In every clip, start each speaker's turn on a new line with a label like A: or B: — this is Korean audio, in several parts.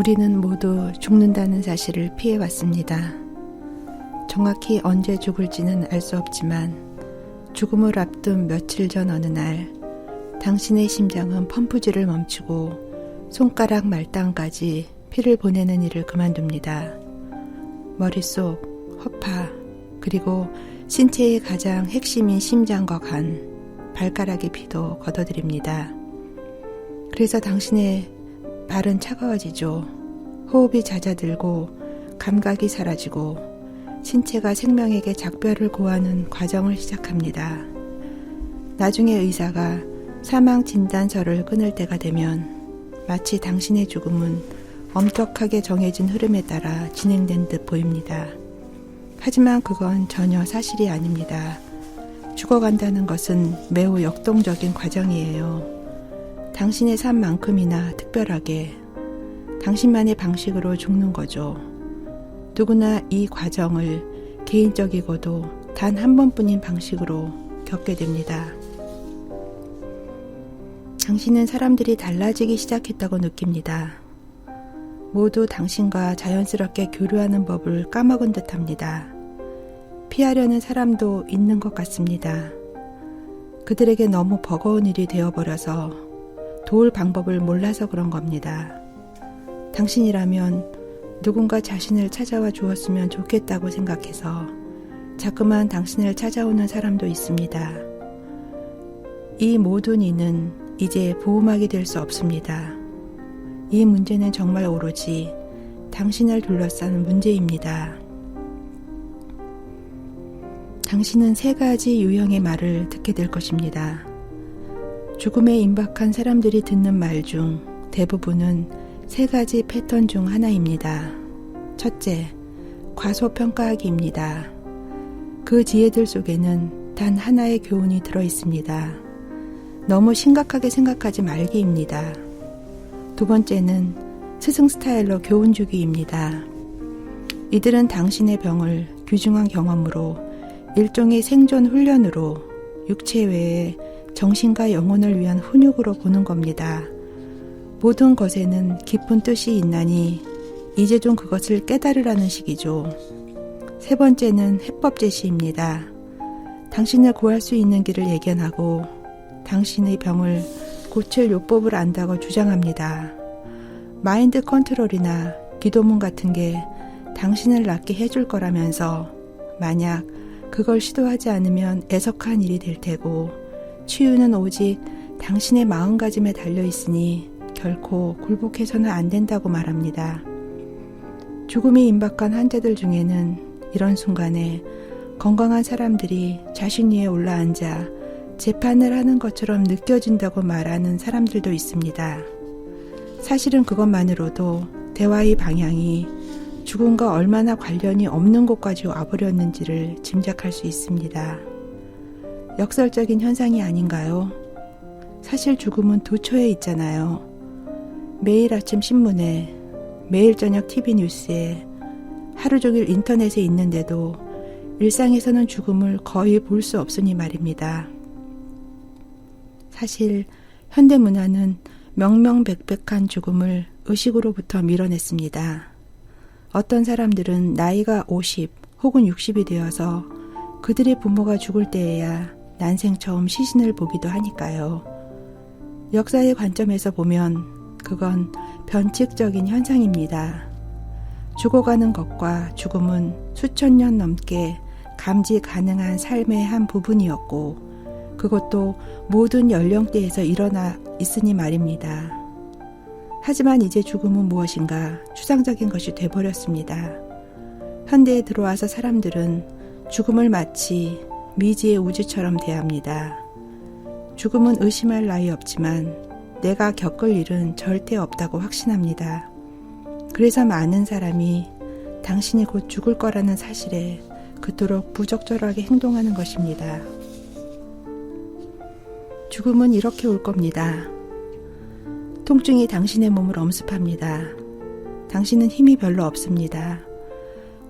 A: 우리는 모두 죽는다는 사실을 피해왔습니다. 정확히 언제 죽을지는 알 수 없지만 죽음을 앞둔 며칠 전 어느 날 당신의 심장은 펌프질을 멈추고 손가락 말단까지 피를 보내는 일을 그만둡니다. 머릿속, 허파, 그리고 신체의 가장 핵심인 심장과 간, 발가락의 피도 걷어들입니다. 그래서 당신의 발은 차가워지죠. 호흡이 잦아들고 감각이 사라지고 신체가 생명에게 작별을 고하는 과정을 시작합니다. 나중에 의사가 사망 진단서를 끊을 때가 되면 마치 당신의 죽음은 엄격하게 정해진 흐름에 따라 진행된 듯 보입니다. 하지만 그건 전혀 사실이 아닙니다. 죽어간다는 것은 매우 역동적인 과정이에요. 당신의 삶만큼이나 특별하게 당신만의 방식으로 죽는 거죠. 누구나 이 과정을 개인적이고도 단 한 번뿐인 방식으로 겪게 됩니다. 당신은 사람들이 달라지기 시작했다고 느낍니다. 모두 당신과 자연스럽게 교류하는 법을 까먹은 듯합니다. 피하려는 사람도 있는 것 같습니다. 그들에게 너무 버거운 일이 되어버려서 도울 방법을 몰라서 그런 겁니다. 당신이라면 누군가 자신을 찾아와 주었으면 좋겠다고 생각해서 자꾸만 당신을 찾아오는 사람도 있습니다. 이 모든 이는 이제 보호막이 될 수 없습니다. 이 문제는 정말 오로지 당신을 둘러싼 문제입니다. 당신은 3가지 유형의 말을 듣게 될 것입니다. 죽음에 임박한 사람들이 듣는 말 중 대부분은 3가지 패턴 중 하나입니다. 첫째, 과소평가하기입니다. 그 지혜들 속에는 단 하나의 교훈이 들어있습니다. 너무 심각하게 생각하지 말기입니다. 두 번째는 스승 스타일로 교훈 주기입니다. 이들은 당신의 병을 귀중한 경험으로 일종의 생존 훈련으로 육체 외에 정신과 영혼을 위한 훈육으로 보는 겁니다. 모든 것에는 깊은 뜻이 있나니 이제 좀 그것을 깨달으라는 식이죠. 3번째는 해법 제시입니다. 당신을 구할 수 있는 길을 예견하고 당신의 병을 고칠 요법을 안다고 주장합니다. 마인드 컨트롤이나 기도문 같은 게 당신을 낫게 해줄 거라면서 만약 그걸 시도하지 않으면 애석한 일이 될 테고 치유는 오직 당신의 마음가짐에 달려있으니 결코 굴복해서는 안 된다고 말합니다. 죽음이 임박한 환자들 중에는 이런 순간에 건강한 사람들이 자신 위에 올라앉아 재판을 하는 것처럼 느껴진다고 말하는 사람들도 있습니다. 사실은 그것만으로도 대화의 방향이 죽음과 얼마나 관련이 없는 곳까지 와버렸는지를 짐작할 수 있습니다. 역설적인 현상이 아닌가요? 사실 죽음은 도처에 있잖아요. 매일 아침 신문에, 매일 저녁 TV 뉴스에, 하루 종일 인터넷에 있는데도 일상에서는 죽음을 거의 볼 수 없으니 말입니다. 사실 현대문화는 명명백백한 죽음을 의식으로부터 밀어냈습니다. 어떤 사람들은 나이가 50 혹은 60이 되어서 그들의 부모가 죽을 때에야 난생 처음 시신을 보기도 하니까요. 역사의 관점에서 보면 그건 변칙적인 현상입니다. 죽어가는 것과 죽음은 수천 년 넘게 감지 가능한 삶의 한 부분이었고 그것도 모든 연령대에서 일어나 있으니 말입니다. 하지만 이제 죽음은 무엇인가 추상적인 것이 돼버렸습니다. 현대에 들어와서 사람들은 죽음을 마치 미지의 우주처럼 대합니다. 죽음은 의심할 나위 없지만 내가 겪을 일은 절대 없다고 확신합니다. 그래서 많은 사람이 당신이 곧 죽을 거라는 사실에 그토록 부적절하게 행동하는 것입니다. 죽음은 이렇게 올 겁니다. 통증이 당신의 몸을 엄습합니다. 당신은 힘이 별로 없습니다.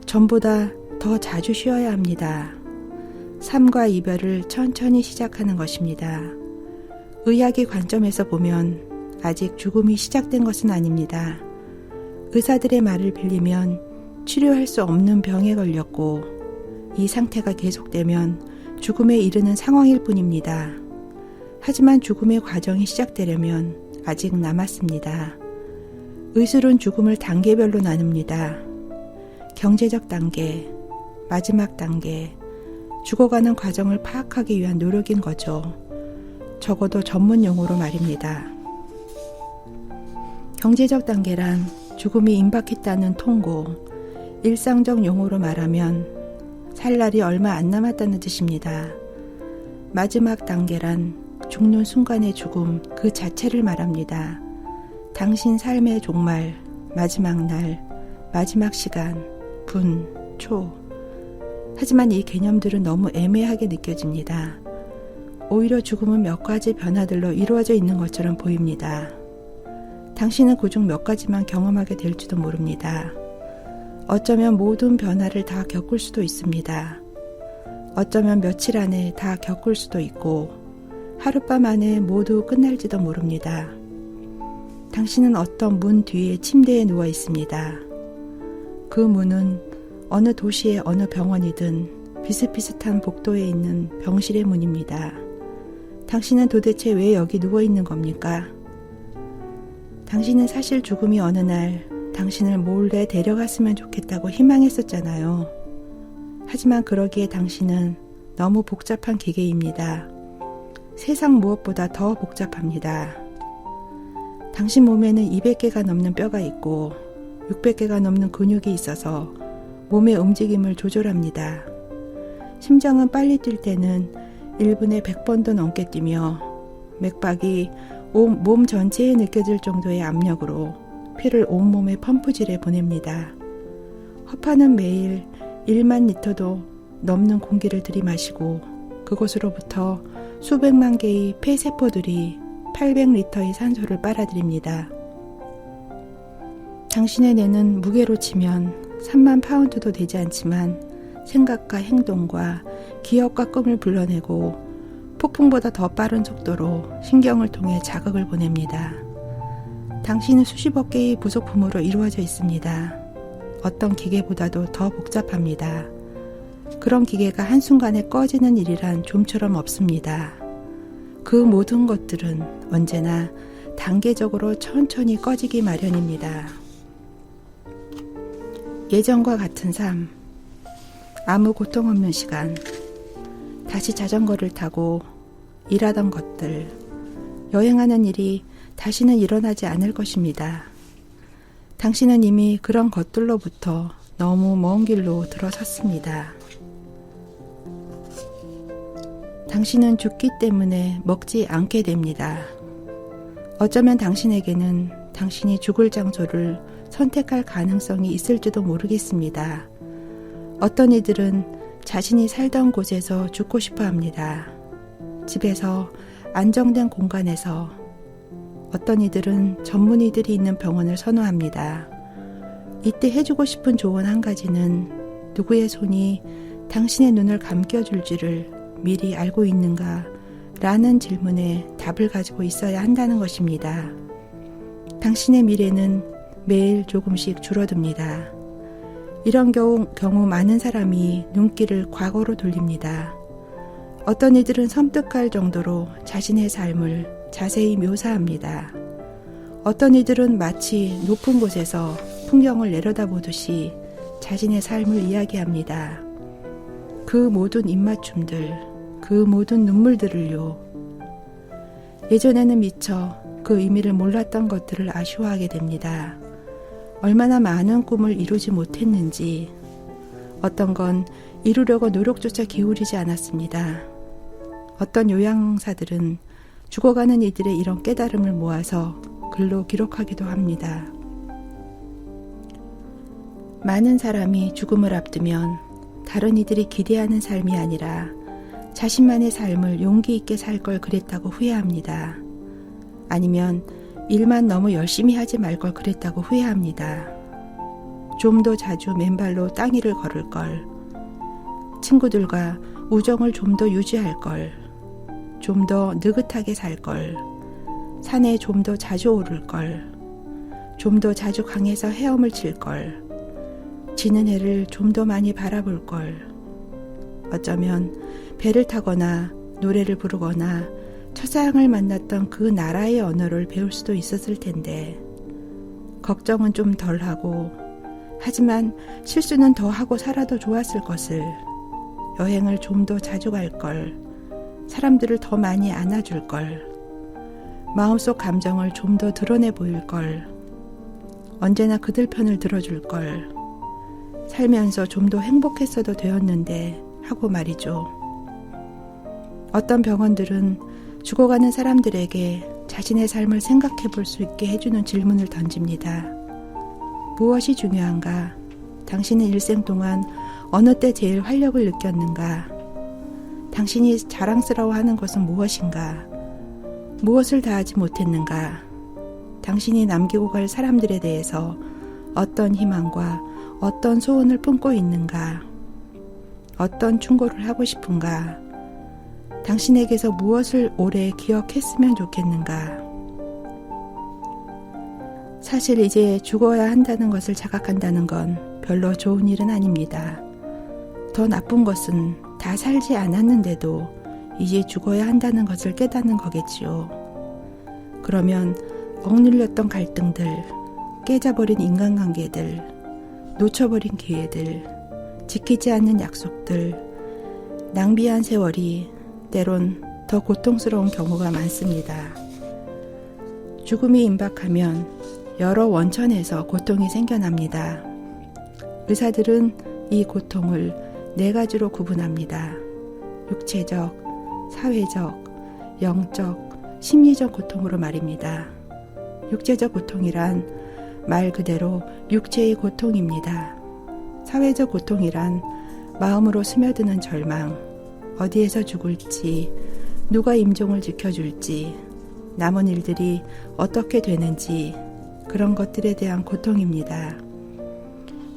A: 전보다 더 자주 쉬어야 합니다. 삶과 이별을 천천히 시작하는 것입니다. 의학의 관점에서 보면 아직 죽음이 시작된 것은 아닙니다. 의사들의 말을 빌리면 치료할 수 없는 병에 걸렸고 이 상태가 계속되면 죽음에 이르는 상황일 뿐입니다. 하지만 죽음의 과정이 시작되려면 아직 남았습니다. 의술은 죽음을 단계별로 나눕니다. 경제적 단계, 마지막 단계, 죽어가는 과정을 파악하기 위한 노력인 거죠. 적어도 전문 용어로 말입니다. 경제적 단계란 죽음이 임박했다는 통고, 일상적 용어로 말하면 살 날이 얼마 안 남았다는 뜻입니다. 마지막 단계란 죽는 순간의 죽음 그 자체를 말합니다. 당신 삶의 종말, 마지막 날, 마지막 시간, 분, 초. 하지만 이 개념들은 너무 애매하게 느껴집니다. 오히려 죽음은 몇 가지 변화들로 이루어져 있는 것처럼 보입니다. 당신은 그중 몇 가지만 경험하게 될지도 모릅니다. 어쩌면 모든 변화를 다 겪을 수도 있습니다. 어쩌면 며칠 안에 다 겪을 수도 있고 하룻밤 안에 모두 끝날지도 모릅니다. 당신은 어떤 문 뒤에 침대에 누워 있습니다. 그 문은 어느 도시의 어느 병원이든 비슷비슷한 복도에 있는 병실의 문입니다. 당신은 도대체 왜 여기 누워 있는 겁니까? 당신은 사실 죽음이 어느 날 당신을 몰래 데려갔으면 좋겠다고 희망했었잖아요. 하지만 그러기에 당신은 너무 복잡한 기계입니다. 세상 무엇보다 더 복잡합니다. 당신 몸에는 200개가 넘는 뼈가 있고 600개가 넘는 근육이 있어서 몸의 움직임을 조절합니다. 심장은 빨리 뛸 때는 1분에 100번도 넘게 뛰며 맥박이 몸 전체에 느껴질 정도의 압력으로 피를 온몸에 펌프질해 보냅니다. 허파는 매일 1만 리터도 넘는 공기를 들이마시고 그곳으로부터 수백만 개의 폐세포들이 800리터의 산소를 빨아들입니다. 당신의 뇌는 무게로 치면 3만 파운드도 되지 않지만 생각과 행동과 기억과 꿈을 불러내고 폭풍보다 더 빠른 속도로 신경을 통해 자극을 보냅니다. 당신은 수십억 개의 부속품으로 이루어져 있습니다. 어떤 기계보다도 더 복잡합니다. 그런 기계가 한순간에 꺼지는 일이란 좀처럼 없습니다. 그 모든 것들은 언제나 단계적으로 천천히 꺼지기 마련입니다. 예전과 같은 삶, 아무 고통 없는 시간, 다시 자전거를 타고 일하던 것들, 여행하는 일이 다시는 일어나지 않을 것입니다. 당신은 이미 그런 것들로부터 너무 먼 길로 들어섰습니다. 당신은 죽기 때문에 먹지 않게 됩니다. 어쩌면 당신에게는 당신이 죽을 장소를 선택할 가능성이 있을지도 모르겠습니다. 어떤 이들은 자신이 살던 곳에서 죽고 싶어 합니다. 집에서 안정된 공간에서. 어떤 이들은 전문의들이 있는 병원을 선호합니다. 이때 해주고 싶은 조언 한 가지는 누구의 손이 당신의 눈을 감겨줄지를 미리 알고 있는가? 라는 질문에 답을 가지고 있어야 한다는 것입니다. 당신의 미래는 매일 조금씩 줄어듭니다. 이런 경우 많은 사람이 눈길을 과거로 돌립니다. 어떤 이들은 섬뜩할 정도로 자신의 삶을 자세히 묘사합니다. 어떤 이들은 마치 높은 곳에서 풍경을 내려다보듯이 자신의 삶을 이야기합니다. 그 모든 입맞춤들, 그 모든 눈물들을요. 예전에는 미처 그 의미를 몰랐던 것들을 아쉬워하게 됩니다. 얼마나 많은 꿈을 이루지 못했는지, 어떤 건 이루려고 노력조차 기울이지 않았습니다. 어떤 요양사들은 죽어가는 이들의 이런 깨달음을 모아서 글로 기록하기도 합니다. 많은 사람이 죽음을 앞두면 다른 이들이 기대하는 삶이 아니라 자신만의 삶을 용기 있게 살 걸 그랬다고 후회합니다. 아니면 일만 너무 열심히 하지 말 걸 그랬다고 후회합니다. 좀 더 자주 맨발로 땅 위를 걸을 걸, 친구들과 우정을 좀 더 유지할 걸, 좀 더 느긋하게 살 걸, 산에 좀 더 자주 오를 걸, 좀 더 자주 강에서 헤엄을 칠걸. 지는 해를 좀 더 많이 바라볼걸. 어쩌면 배를 타거나 노래를 부르거나 첫사랑을 만났던 그 나라의 언어를 배울 수도 있었을 텐데 걱정은 좀 덜하고 하지만 실수는 더 하고 살아도 좋았을 것을. 여행을 좀 더 자주 갈걸. 사람들을 더 많이 안아줄걸. 마음속 감정을 좀 더 드러내 보일걸. 언제나 그들 편을 들어줄걸. 살면서 좀 더 행복했어도 되었는데 하고 말이죠. 어떤 병원들은 죽어가는 사람들에게 자신의 삶을 생각해 볼 수 있게 해주는 질문을 던집니다. 무엇이 중요한가? 당신은 일생 동안 어느 때 제일 활력을 느꼈는가? 당신이 자랑스러워하는 것은 무엇인가? 무엇을 다하지 못했는가? 당신이 남기고 갈 사람들에 대해서 어떤 희망과 어떤 소원을 품고 있는가? 어떤 충고를 하고 싶은가? 당신에게서 무엇을 오래 기억했으면 좋겠는가? 사실 이제 죽어야 한다는 것을 자각한다는 건 별로 좋은 일은 아닙니다. 더 나쁜 것은 다 살지 않았는데도 이제 죽어야 한다는 것을 깨닫는 거겠지요. 그러면 억눌렸던 갈등들, 깨져버린 인간관계들, 놓쳐버린 기회들, 지키지 않는 약속들, 낭비한 세월이 때론 더 고통스러운 경우가 많습니다. 죽음이 임박하면 여러 원천에서 고통이 생겨납니다. 의사들은 이 고통을 4가지로 구분합니다. 육체적, 사회적, 영적, 심리적 고통으로 말입니다. 육체적 고통이란 말 그대로 육체의 고통입니다. 사회적 고통이란 마음으로 스며드는 절망, 어디에서 죽을지, 누가 임종을 지켜줄지, 남은 일들이 어떻게 되는지 그런 것들에 대한 고통입니다.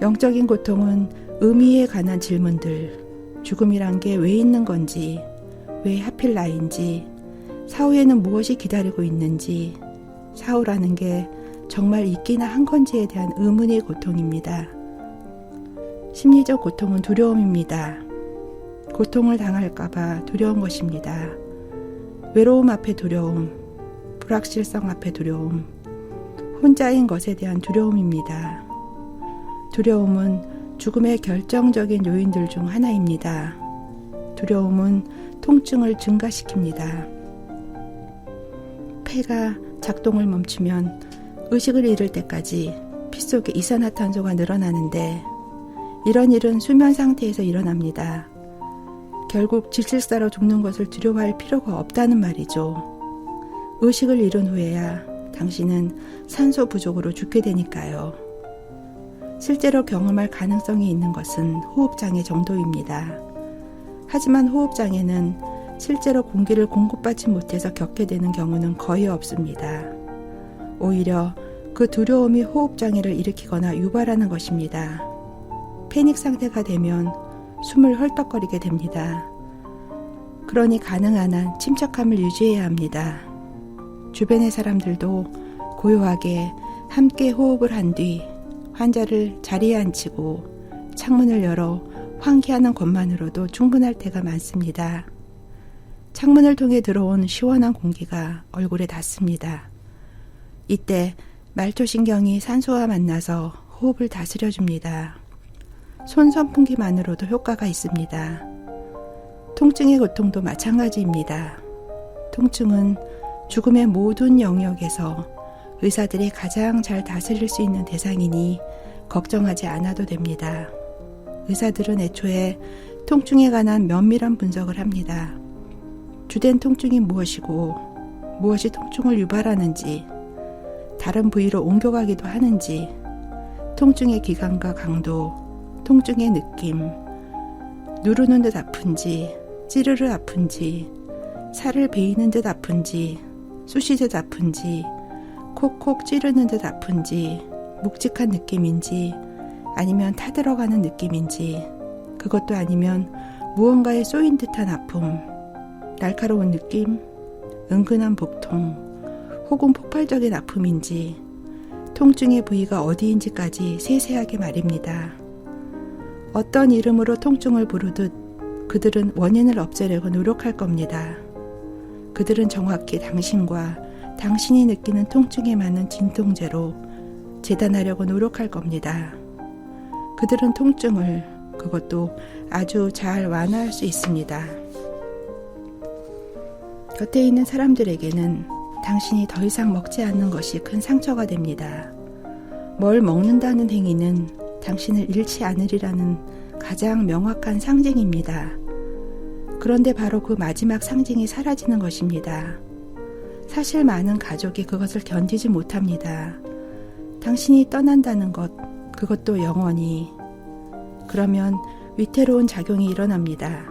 A: 영적인 고통은 의미에 관한 질문들, 죽음이란 게 왜 있는 건지, 왜 하필 나인지, 사후에는 무엇이 기다리고 있는지, 사후라는 게 정말 있기나 한 건지에 대한 의문의 고통입니다. 심리적 고통은 두려움입니다. 고통을 당할까봐 두려운 것입니다. 외로움 앞에 두려움, 불확실성 앞에 두려움, 혼자인 것에 대한 두려움입니다. 두려움은 죽음의 결정적인 요인들 중 하나입니다. 두려움은 통증을 증가시킵니다. 폐가 작동을 멈추면 의식을 잃을 때까지 피 속에 이산화탄소가 늘어나는데 이런 일은 수면 상태에서 일어납니다. 결국 질식사로 죽는 것을 두려워할 필요가 없다는 말이죠. 의식을 잃은 후에야 당신은 산소 부족으로 죽게 되니까요. 실제로 경험할 가능성이 있는 것은 호흡장애 정도입니다. 하지만 호흡장애는 실제로 공기를 공급받지 못해서 겪게 되는 경우는 거의 없습니다. 오히려 그 두려움이 호흡장애를 일으키거나 유발하는 것입니다. 패닉 상태가 되면 숨을 헐떡거리게 됩니다. 그러니 가능한 한 침착함을 유지해야 합니다. 주변의 사람들도 고요하게 함께 호흡을 한 뒤 환자를 자리에 앉히고 창문을 열어 환기하는 것만으로도 충분할 때가 많습니다. 창문을 통해 들어온 시원한 공기가 얼굴에 닿습니다. 이때 말초신경이 산소와 만나서 호흡을 다스려줍니다. 손 선풍기만으로도 효과가 있습니다. 통증의 고통도 마찬가지입니다. 통증은 죽음의 모든 영역에서 의사들이 가장 잘 다스릴 수 있는 대상이니 걱정하지 않아도 됩니다. 의사들은 애초에 통증에 관한 면밀한 분석을 합니다. 주된 통증이 무엇이고 무엇이 통증을 유발하는지, 다른 부위로 옮겨가기도 하는지, 통증의 기간과 강도, 통증의 느낌, 누르는 듯 아픈지, 찌르르 아픈지, 살을 베이는 듯 아픈지, 쑤시듯 아픈지, 콕콕 찌르는 듯 아픈지, 묵직한 느낌인지, 아니면 타들어가는 느낌인지, 그것도 아니면 무언가에 쏘인 듯한 아픔, 날카로운 느낌, 은근한 복통, 혹은 폭발적인 아픔인지, 통증의 부위가 어디인지까지 세세하게 말입니다. 어떤 이름으로 통증을 부르듯 그들은 원인을 없애려고 노력할 겁니다. 그들은 정확히 당신과 당신이 느끼는 통증에 맞는 진통제로 재단하려고 노력할 겁니다. 그들은 통증을, 그것도 아주 잘 완화할 수 있습니다. 곁에 있는 사람들에게는 당신이 더 이상 먹지 않는 것이 큰 상처가 됩니다. 뭘 먹는다는 행위는 당신을 잃지 않으리라는 가장 명확한 상징입니다. 그런데 바로 그 마지막 상징이 사라지는 것입니다. 사실 많은 가족이 그것을 견디지 못합니다. 당신이 떠난다는 것, 그것도 영원히. 그러면 위태로운 작용이 일어납니다.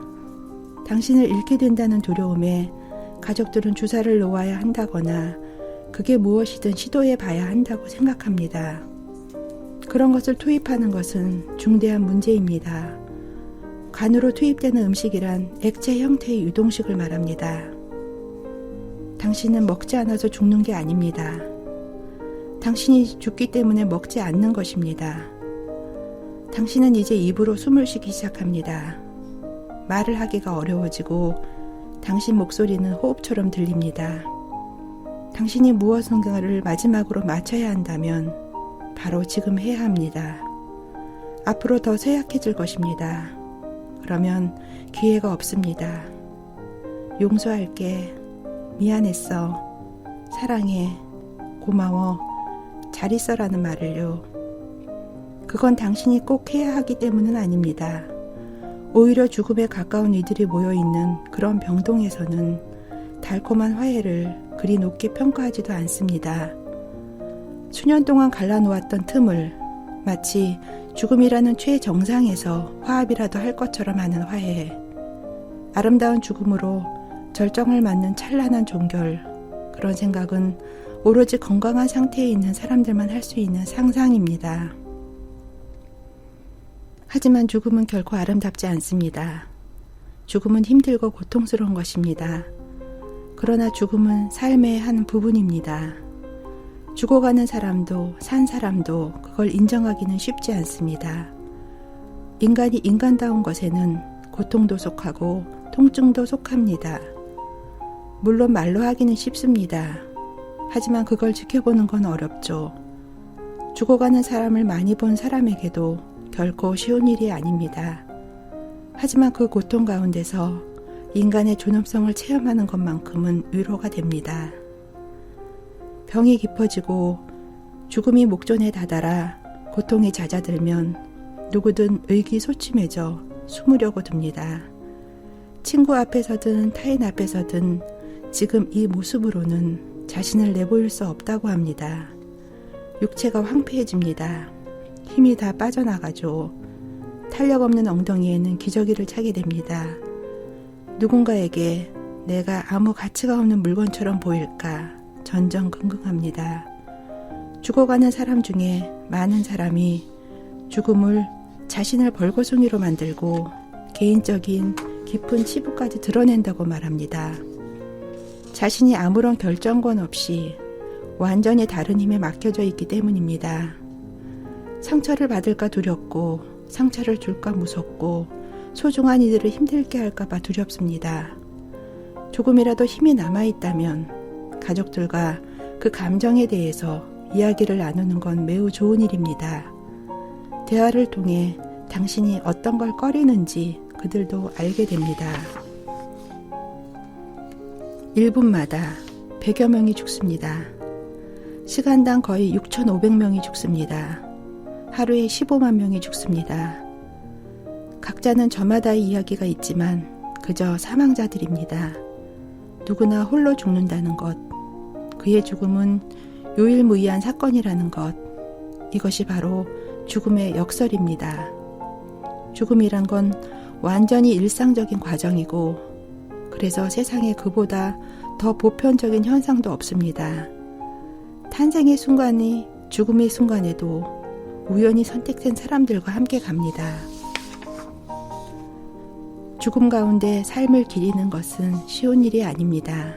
A: 당신을 잃게 된다는 두려움에 가족들은 주사를 놓아야 한다거나 그게 무엇이든 시도해 봐야 한다고 생각합니다. 그런 것을 투입하는 것은 중대한 문제입니다. 간으로 투입되는 음식이란 액체 형태의 유동식을 말합니다. 당신은 먹지 않아서 죽는 게 아닙니다. 당신이 죽기 때문에 먹지 않는 것입니다. 당신은 이제 입으로 숨을 쉬기 시작합니다. 말을 하기가 어려워지고 당신 목소리는 호흡처럼 들립니다. 당신이 무엇인가를 마지막으로 마쳐야 한다면 바로 지금 해야 합니다. 앞으로 더 쇠약해질 것입니다. 그러면 기회가 없습니다. 용서할게. 미안했어. 사랑해. 고마워. 잘 있어라는 말을요. 그건 당신이 꼭 해야 하기 때문은 아닙니다. 오히려 죽음에 가까운 이들이 모여있는 그런 병동에서는 달콤한 화해를 그리 높게 평가하지도 않습니다. 수년 동안 갈라놓았던 틈을 마치 죽음이라는 최정상에서 화합이라도 할 것처럼 하는 화해. 아름다운 죽음으로 절정을 맞는 찬란한 종결. 그런 생각은 오로지 건강한 상태에 있는 사람들만 할 수 있는 상상입니다. 하지만 죽음은 결코 아름답지 않습니다. 죽음은 힘들고 고통스러운 것입니다. 그러나 죽음은 삶의 한 부분입니다. 죽어가는 사람도 산 사람도 그걸 인정하기는 쉽지 않습니다. 인간이 인간다운 것에는 고통도 속하고 통증도 속합니다. 물론 말로 하기는 쉽습니다. 하지만 그걸 지켜보는 건 어렵죠. 죽어가는 사람을 많이 본 사람에게도 결코 쉬운 일이 아닙니다. 하지만 그 고통 가운데서 인간의 존엄성을 체험하는 것만큼은 위로가 됩니다. 병이 깊어지고 죽음이 목전에 다다라 고통이 잦아들면 누구든 의기소침해져 숨으려고 듭니다. 친구 앞에서든 타인 앞에서든 지금 이 모습으로는 자신을 내보일 수 없다고 합니다. 육체가 황폐해집니다. 힘이 다 빠져나가죠. 탄력 없는 엉덩이에는 기저귀를 차게 됩니다. 누군가에게 내가 아무 가치가 없는 물건처럼 보일까 전전긍긍합니다. 죽어가는 사람 중에 많은 사람이 죽음을 자신을 벌거숭이로 만들고 개인적인 깊은 치부까지 드러낸다고 말합니다. 자신이 아무런 결정권 없이 완전히 다른 힘에 맡겨져 있기 때문입니다. 상처를 받을까 두렵고 상처를 줄까 무섭고 소중한 이들을 힘들게 할까봐 두렵습니다. 조금이라도 힘이 남아있다면 가족들과 그 감정에 대해서 이야기를 나누는 건 매우 좋은 일입니다. 대화를 통해 당신이 어떤 걸 꺼리는지 그들도 알게 됩니다. 1분마다 100여 명이 죽습니다. 시간당 거의 6,500명이 죽습니다. 하루에 15만 명이 죽습니다. 각자는 저마다의 이야기가 있지만 그저 사망자들입니다. 누구나 홀로 죽는다는 것, 그의 죽음은 유일무이한 사건이라는 것, 이것이 바로 죽음의 역설입니다. 죽음이란 건 완전히 일상적인 과정이고 그래서 세상에 그보다 더 보편적인 현상도 없습니다. 탄생의 순간이 죽음의 순간에도 우연히 선택된 사람들과 함께 갑니다. 죽음 가운데 삶을 기리는 것은 쉬운 일이 아닙니다.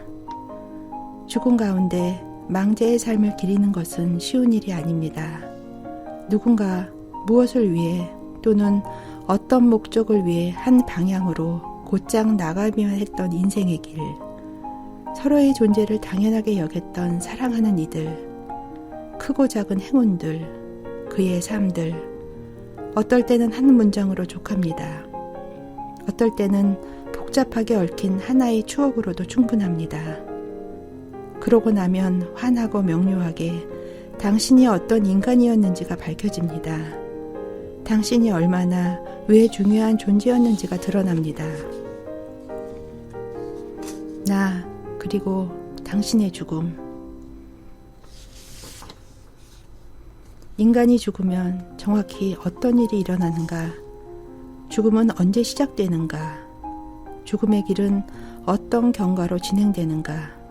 A: 죽음 가운데 망자의 삶을 기리는 것은 쉬운 일이 아닙니다. 누군가 무엇을 위해 또는 어떤 목적을 위해 한 방향으로 곧장 나가기만 했던 인생의 길, 서로의 존재를 당연하게 여겼던 사랑하는 이들, 크고 작은 행운들, 그의 삶들, 어떨 때는 한 문장으로 족합니다. 어떨 때는 복잡하게 얽힌 하나의 추억으로도 충분합니다. 그러고 나면 환하고 명료하게 당신이 어떤 인간이었는지가 밝혀집니다. 당신이 얼마나 왜 중요한 존재였는지가 드러납니다. 나, 그리고 당신의 죽음. 인간이 죽으면 정확히 어떤 일이 일어나는가? 죽음은 언제 시작되는가? 죽음의 길은 어떤 경과로 진행되는가?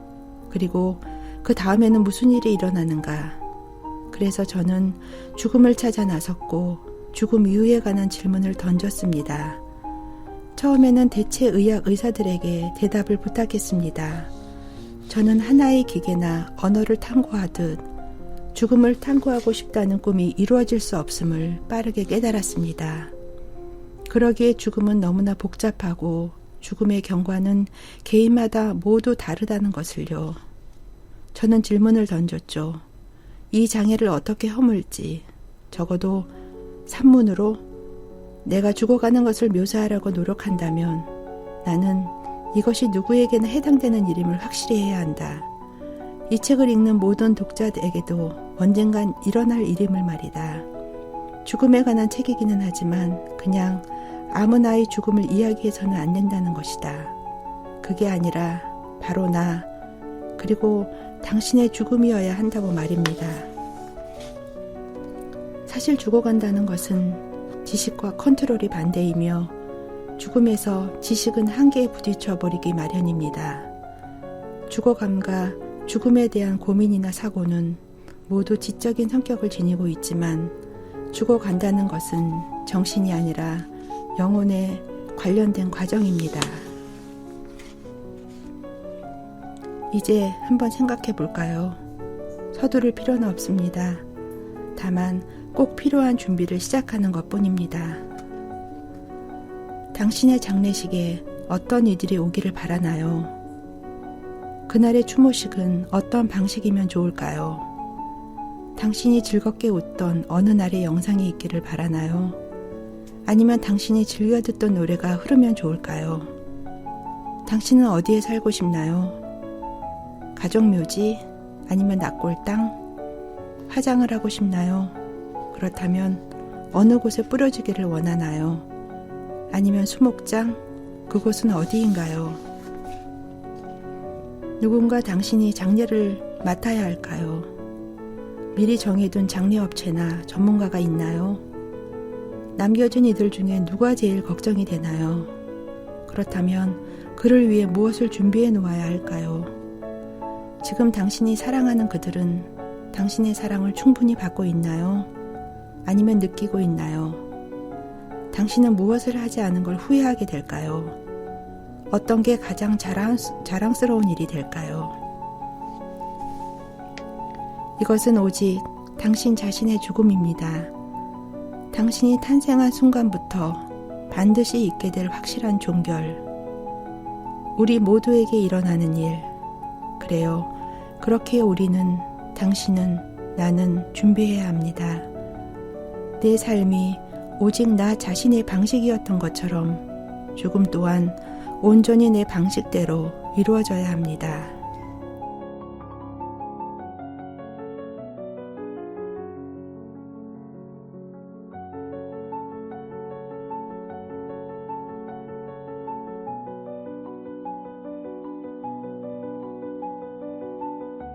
A: 그리고 그 다음에는 무슨 일이 일어나는가? 그래서 저는 죽음을 찾아 나섰고 죽음 이후에 관한 질문을 던졌습니다. 처음에는 대체 의학 의사들에게 대답을 부탁했습니다. 저는 하나의 기계나 언어를 탐구하듯 죽음을 탐구하고 싶다는 꿈이 이루어질 수 없음을 빠르게 깨달았습니다. 그러기에 죽음은 너무나 복잡하고 죽음의 경과는 개인마다 모두 다르다는 것을요. 저는 질문을 던졌죠. 이 장애를 어떻게 허물지, 적어도 산문으로 내가 죽어가는 것을 묘사하려고 노력한다면 나는 이것이 누구에게나 해당되는 일임을 확실히 해야 한다. 이 책을 읽는 모든 독자에게도 언젠간 일어날 일임을 말이다. 죽음에 관한 책이기는 하지만 그냥 아무나의 죽음을 이야기해서는 안 된다는 것이다. 그게 아니라 바로 나, 그리고 당신의 죽음이어야 한다고 말입니다. 사실 죽어간다는 것은 지식과 컨트롤이 반대이며 죽음에서 지식은 한계에 부딪혀 버리기 마련입니다. 죽어감과 죽음에 대한 고민이나 사고는 모두 지적인 성격을 지니고 있지만 죽어간다는 것은 정신이 아니라 영혼에 관련된 과정입니다. 이제 한번 생각해 볼까요? 서두를 필요는 없습니다. 다만 꼭 필요한 준비를 시작하는 것뿐입니다. 당신의 장례식에 어떤 이들이 오기를 바라나요? 그날의 추모식은 어떤 방식이면 좋을까요? 당신이 즐겁게 웃던 어느 날의 영상이 있기를 바라나요? 아니면 당신이 즐겨 듣던 노래가 흐르면 좋을까요? 당신은 어디에 살고 싶나요? 가족묘지? 아니면 납골 땅? 화장을 하고 싶나요? 그렇다면 어느 곳에 뿌려지기를 원하나요? 아니면 수목장? 그곳은 어디인가요? 누군가 당신이 장례를 맡아야 할까요? 미리 정해둔 장례업체나 전문가가 있나요? 남겨진 이들 중에 누가 제일 걱정이 되나요? 그렇다면 그를 위해 무엇을 준비해 놓아야 할까요? 지금 당신이 사랑하는 그들은 당신의 사랑을 충분히 받고 있나요? 아니면 느끼고 있나요? 당신은 무엇을 하지 않은 걸 후회하게 될까요? 어떤 게 가장 자랑스러운 일이 될까요? 이것은 오직 당신 자신의 죽음입니다. 당신이 탄생한 순간부터 반드시 있게 될 확실한 종결. 우리 모두에게 일어나는 일. 그래요. 그렇게 우리는, 당신은, 나는 준비해야 합니다. 내 삶이 오직 나 자신의 방식이었던 것처럼 죽음 또한 온전히 내 방식대로 이루어져야 합니다.